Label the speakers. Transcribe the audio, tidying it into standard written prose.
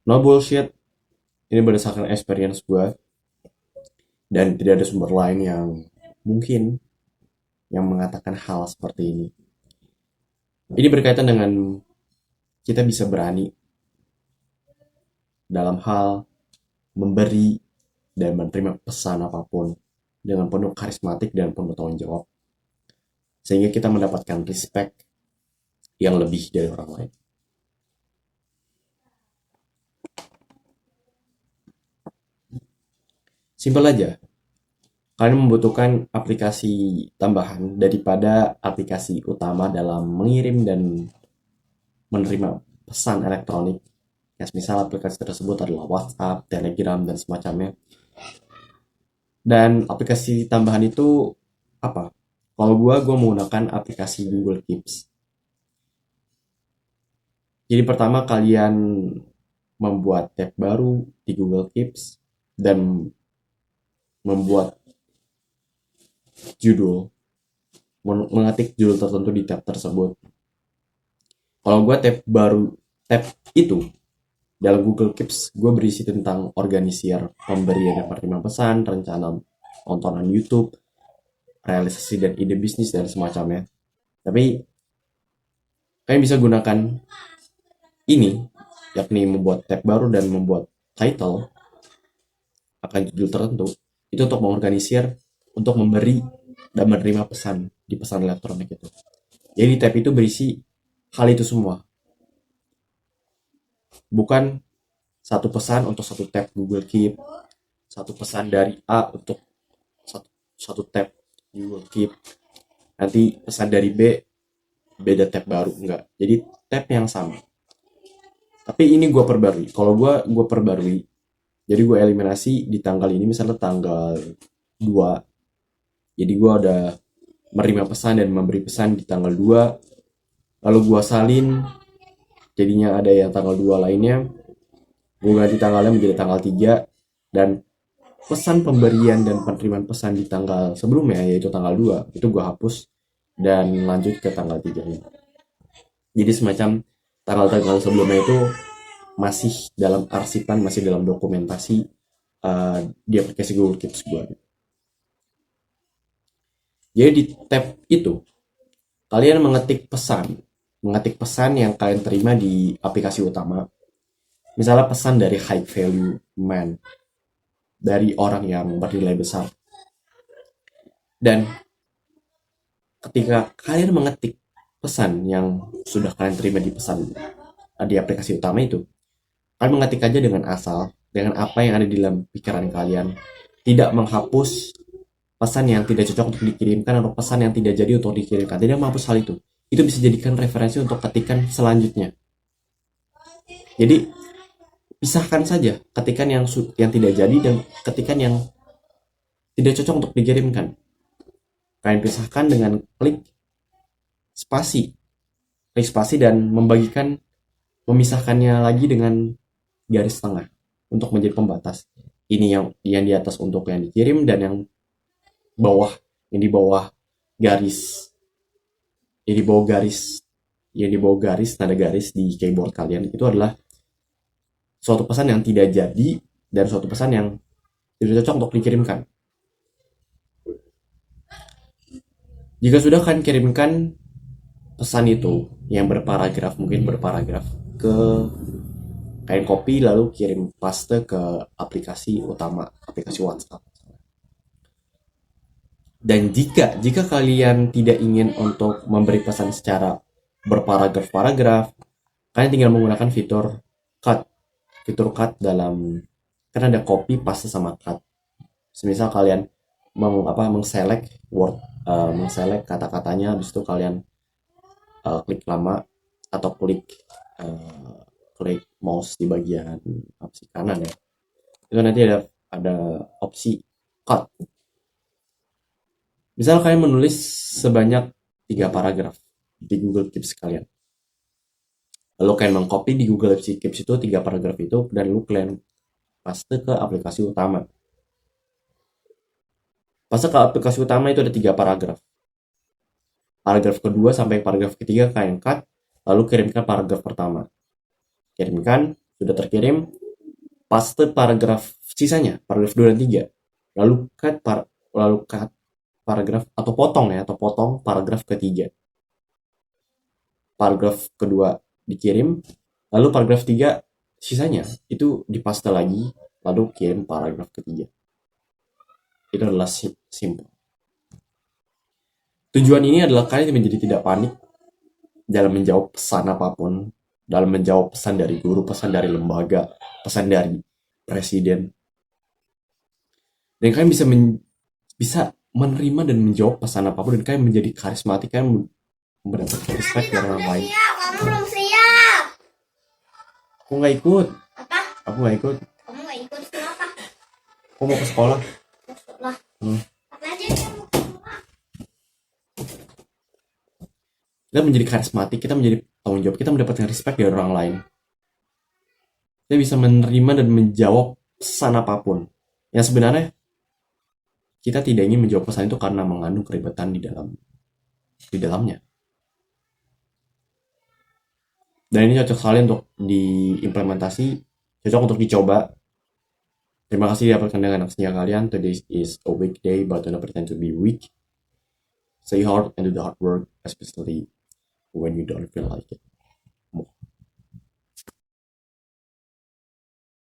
Speaker 1: No bullshit, ini berdasarkan experience gue dan tidak ada sumber lain yang mungkin yang mengatakan hal seperti ini. Ini berkaitan dengan kita bisa berani dalam hal memberi dan menerima pesan apapun dengan penuh karismatik dan penuh tanggung jawab. Sehingga kita mendapatkan respect yang lebih dari orang lain. Simpel aja, kalian membutuhkan aplikasi tambahan daripada aplikasi utama dalam mengirim dan menerima pesan elektronik. Ya, misal aplikasi tersebut adalah WhatsApp, Telegram, dan semacamnya. Dan aplikasi tambahan itu apa? Kalau gue menggunakan aplikasi Google Keeps. Jadi pertama kalian membuat tab baru di Google Keeps dan membuat judul, mengetik judul tertentu di tab tersebut. Kalau gue tab itu dalam Google Keeps, gue berisi tentang organisir pemberian dan penerimaan pesan, rencana tontonan YouTube, realisasi dan ide bisnis dan semacamnya. Tapi kalian bisa gunakan ini, yakni membuat tab baru dan membuat title akan judul tertentu, itu untuk mengorganisir, untuk memberi dan menerima pesan di pesan elektronik itu. Jadi tab itu berisi hal itu semua. Bukan satu pesan untuk satu tab Google Keep, satu pesan dari A untuk satu tab Google Keep, nanti pesan dari B beda tab baru, enggak. Jadi tab yang sama. Tapi ini gue perbarui. Kalau gue perbarui, jadi gue eliminasi di tanggal ini, misalnya tanggal 2. Jadi gue ada menerima pesan dan memberi pesan di tanggal 2. Lalu gue salin, jadinya ada yang tanggal 2 lainnya. Gue ganti tanggalnya menjadi tanggal 3. Dan pesan pemberian dan penerimaan pesan di tanggal sebelumnya, yaitu tanggal 2, itu gue hapus dan lanjut ke tanggal 3 nya. Jadi semacam tanggal-tanggal sebelumnya itu masih dalam arsipan, masih dalam dokumentasi di aplikasi Google Keeps gue. Jadi di tab itu kalian mengetik pesan yang kalian terima di aplikasi utama. Misalnya pesan dari high value man, dari orang yang bernilai besar. Dan ketika kalian mengetik pesan yang sudah kalian terima di aplikasi utama itu, kalian mengetik aja dengan asal, dengan apa yang ada di dalam pikiran kalian, tidak menghapus pesan yang tidak cocok untuk dikirimkan atau pesan yang tidak jadi untuk dikirimkan, tidak menghapus hal itu. Itu bisa jadikan referensi untuk ketikan selanjutnya. Jadi pisahkan saja ketikan yang tidak jadi dan ketikan yang tidak cocok untuk dikirimkan. Kalian pisahkan dengan klik spasi dan memisahkannya lagi dengan garis tengah untuk menjadi pembatas. Ini yang di atas untuk yang dikirim, dan yang di bawah garis tanda garis di keyboard kalian itu adalah suatu pesan yang tidak jadi dan suatu pesan yang tidak cocok untuk dikirimkan. Jika sudah kalian kirimkan pesan itu yang mungkin berparagraf, kalian copy lalu kirim paste ke aplikasi utama, aplikasi WhatsApp. Dan jika kalian tidak ingin untuk memberi pesan secara berparagraf-paragraf, kalian tinggal menggunakan fitur cut dalam, kan ada copy, paste, sama cut. Semisal kalian mengselect word, mengselect kata-katanya, habis itu kalian klik lama atau klik mouse di bagian opsi kanan ya, itu nanti ada opsi cut. Misal kalian menulis sebanyak 3 paragraf di Google Keeps kalian, lalu kalian mengcopy di Google Keeps itu 3 paragraf itu, dan lalu kalian paste ke aplikasi utama. Paste ke aplikasi utama itu ada 3 paragraf. Paragraf kedua sampai paragraf ketiga kalian cut, lalu kirimkan paragraf pertama. Kirimkan, sudah terkirim, paste paragraf sisanya, paragraf 2 dan 3. Lalu cut paragraf atau potong paragraf ketiga. Paragraf kedua dikirim, lalu paragraf 3 sisanya itu dipaste lagi, lalu kirim paragraf ketiga. Itu adalah simple. Tujuan ini adalah kalian menjadi tidak panik dalam menjawab pesan apapun, dalam menjawab pesan dari guru, pesan dari lembaga, pesan dari presiden. Dan kalian bisa menerima dan menjawab pesan apapun, dan kalian menjadi karismatik, kalian mendapatkan respect dari orang lain.
Speaker 2: Kamu belum siap.
Speaker 1: Aku nggak ikut.
Speaker 2: Apa?
Speaker 1: Aku nggak ikut.
Speaker 2: Kamu nggak ikut kenapa?
Speaker 1: Aku mau ke sekolah.
Speaker 2: Sekolah. Apa aja kamu?
Speaker 1: Kita menjadi karismatik, kita menjadi tanggung jawab, kita mendapatkan respect dari orang lain. Kita bisa menerima dan menjawab pesan apapun. Yang sebenarnya kita tidak ingin menjawab pesan itu karena mengandung keribetan di dalamnya. Dan ini cocok sekali untuk diimplementasi, cocok untuk dicoba. Terima kasih atas kedengarannya kalian. Today is a weekday, but do not pretend to be weak. Stay hard and do the hard work, especially when you don't feel like it.